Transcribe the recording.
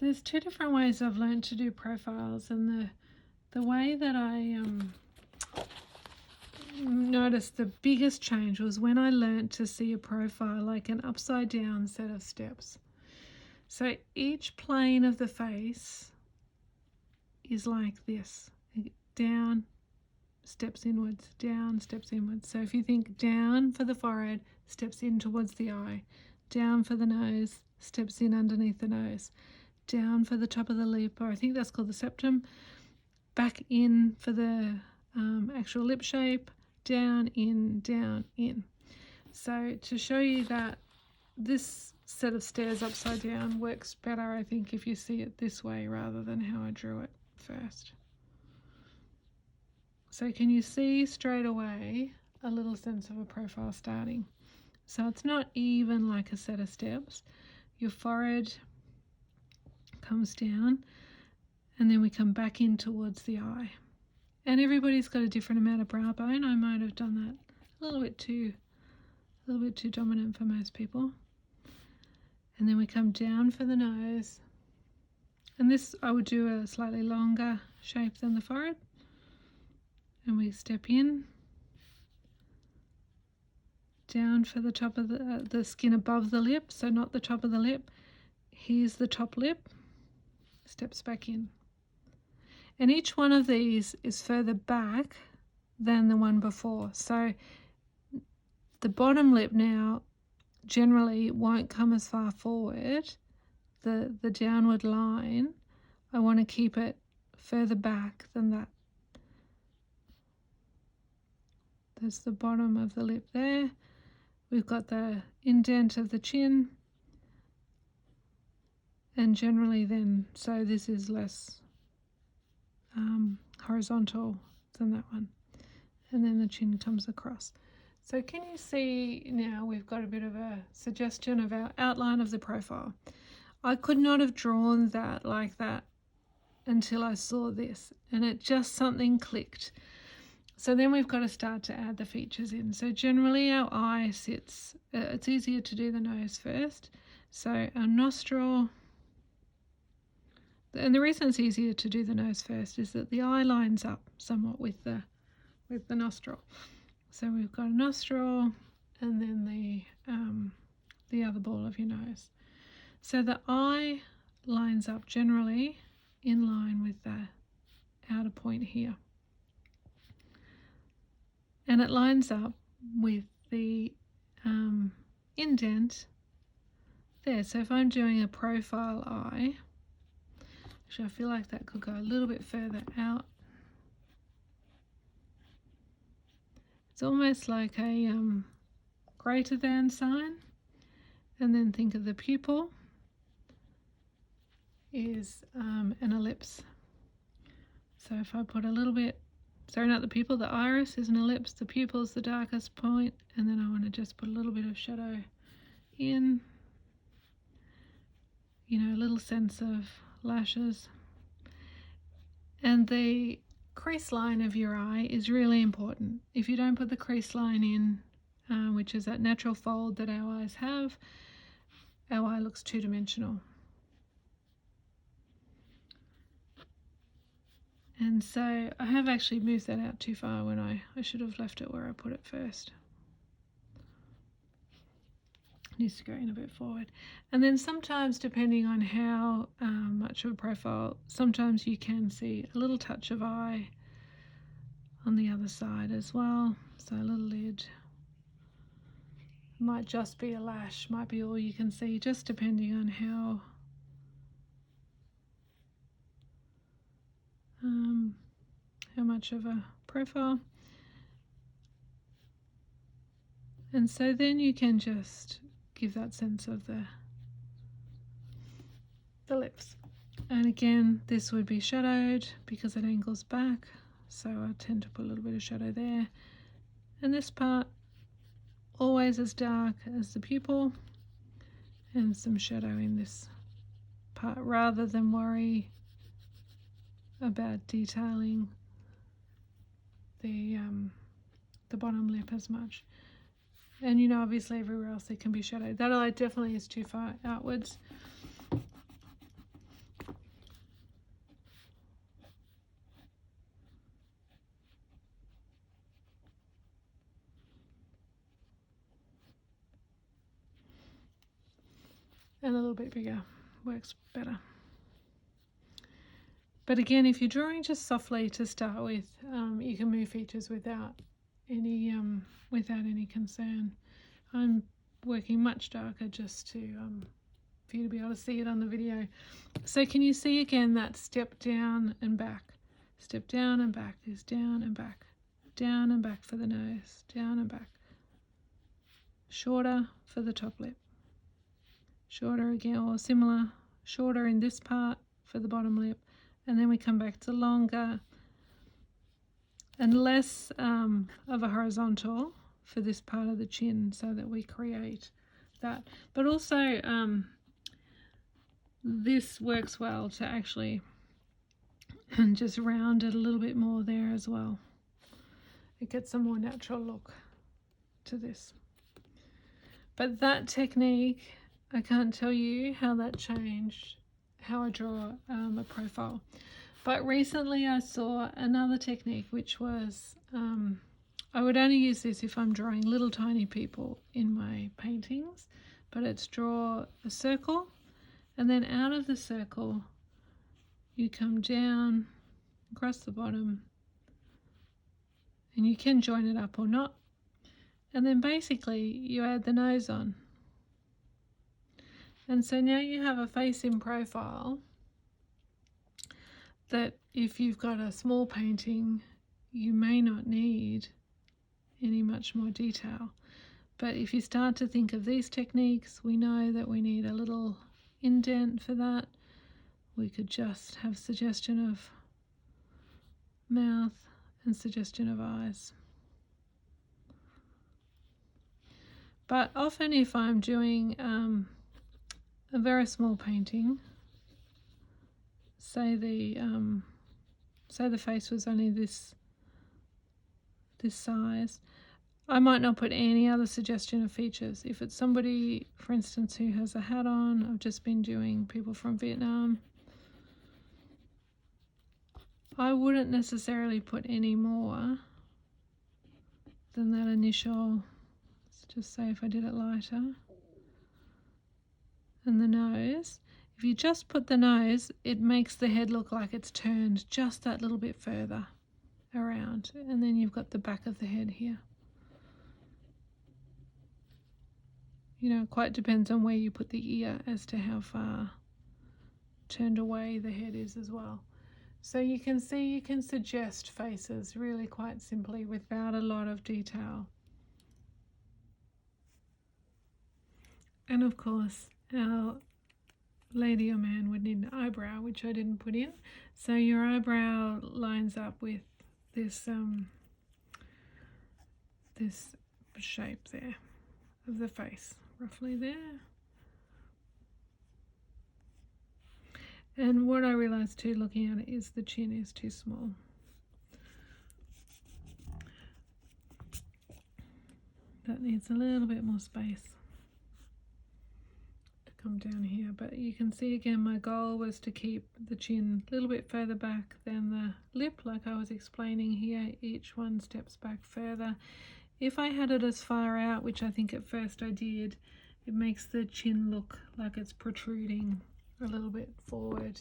There's two different ways I've learned to do profiles, and the way that I noticed the biggest change was when I learned to see a profile like an upside down set of steps. So each plane of the face is like this: down, steps inwards, down, steps inwards. So if you think down for the forehead, steps in towards the eye, down for the nose, steps in underneath the nose, down for the top of the lip, or I think that's called the septum, back in for the actual lip shape, down, in. So to show you that this set of stairs upside down works better, I think, if you see it this way rather than how I drew it first. So can you see straight away a little sense of a profile starting? So it's not even like a set of steps. Your forehead comes down and then we come back in towards the eye. And everybody's got a different amount of brow bone. I might have done that a little bit too dominant for most people. And then we come down for the nose. And this, I would do a slightly longer shape than the forehead. And we step in, down for the top of the skin above the lip, so not the top of the lip. Here's the top lip, steps back in. And each one of these is further back than the one before. So the bottom lip now generally won't come as far forward. The downward line, I want to keep it further back than that. There's the bottom of the lip there. We've got the indent of the chin. And generally then, so this is less horizontal than that one. And then the chin comes across. So can you see now we've got a bit of a suggestion of our outline of the profile. I could not have drawn that like that until I saw this, and it just something clicked. So then we've got to start to add the features in. So generally our eye sits, it's easier to do the nose first. So our nostril, and the reason it's easier to do the nose first is that the eye lines up somewhat with the nostril. So we've got a nostril and then the other ball of your nose. So the eye lines up generally in line with the outer point here. And it lines up with the indent there. So if I'm doing a profile eye, actually I feel like that could go a little bit further out. It's almost like a greater than sign. And then think of the pupil is an ellipse. So if I put a little bit, sorry, not the pupil, the iris is an ellipse, the pupil is the darkest point, and then I want to just put a little bit of shadow in, you know, a little sense of lashes. And the crease line of your eye is really important. If you don't put the crease line in, which is that natural fold that our eyes have, our eye looks two-dimensional. And so I have actually moved that out too far when I should have left it where I put it first. It needs to go in a bit forward. And then sometimes, depending on how much of a profile, sometimes you can see a little touch of eye on the other side as well. So a little lid. Might just be a lash, might be all you can see, just depending on how much of a profile. And so then you can just give that sense of the lips. And again, this would be shadowed because it angles back, so I tend to put a little bit of shadow there. And this part always as dark as the pupil, and some shadow in this part rather than worry about detailing the bottom lip as much. And you know, obviously everywhere else it can be shadowed. That eye definitely is too far outwards. and a little bit bigger works better. But again, if you're drawing just softly to start with, you can move features without any concern. I'm working much darker just to for you to be able to see it on the video. So can you see again that step down and back? Step down and back is down and back. Down and back for the nose, down and back. Shorter for the top lip. Shorter again, or similar, shorter in this part for the bottom lip. And then we come back to longer and less of a horizontal for this part of the chin, so that we create that. But also this works well to actually just round it a little bit more there as well. It gets a more natural look to this. But that technique, I can't tell you how that changed how I draw a profile. But recently I saw another technique, which was, I would only use this if I'm drawing little tiny people in my paintings, but it's draw a circle, and then out of the circle you come down across the bottom, and you can join it up or not, and then basically you add the nose on. And so now you have a face in profile that if you've got a small painting, you may not need any much more detail. But if you start to think of these techniques, we know that we need a little indent for that. We could just have suggestion of mouth and suggestion of eyes. But often if I'm doing a very small painting, say the face was only this size, I might not put any other suggestion of features. If it's somebody, for instance, who has a hat on, I've just been doing people from Vietnam, I wouldn't necessarily put any more than that initial, let's just say if I did it lighter. And the nose, if you just put the nose, it makes the head look like it's turned just that little bit further around, and then you've got the back of the head here. You know, it quite depends on where you put the ear as to how far turned away the head is as well. So you can see you can suggest faces really quite simply without a lot of detail. And of course, our lady or man would need an eyebrow, which I didn't put in. So your eyebrow lines up with this this shape there of the face, roughly there. And what I realized too, looking at it, is the chin is too small. That needs a little bit more space to come down here. But you can see again, my goal was to keep the chin a little bit further back than the lip, like I was explaining here. Each one steps back further. If I had it as far out, which I think at first I did, it makes the chin look like it's protruding a little bit forward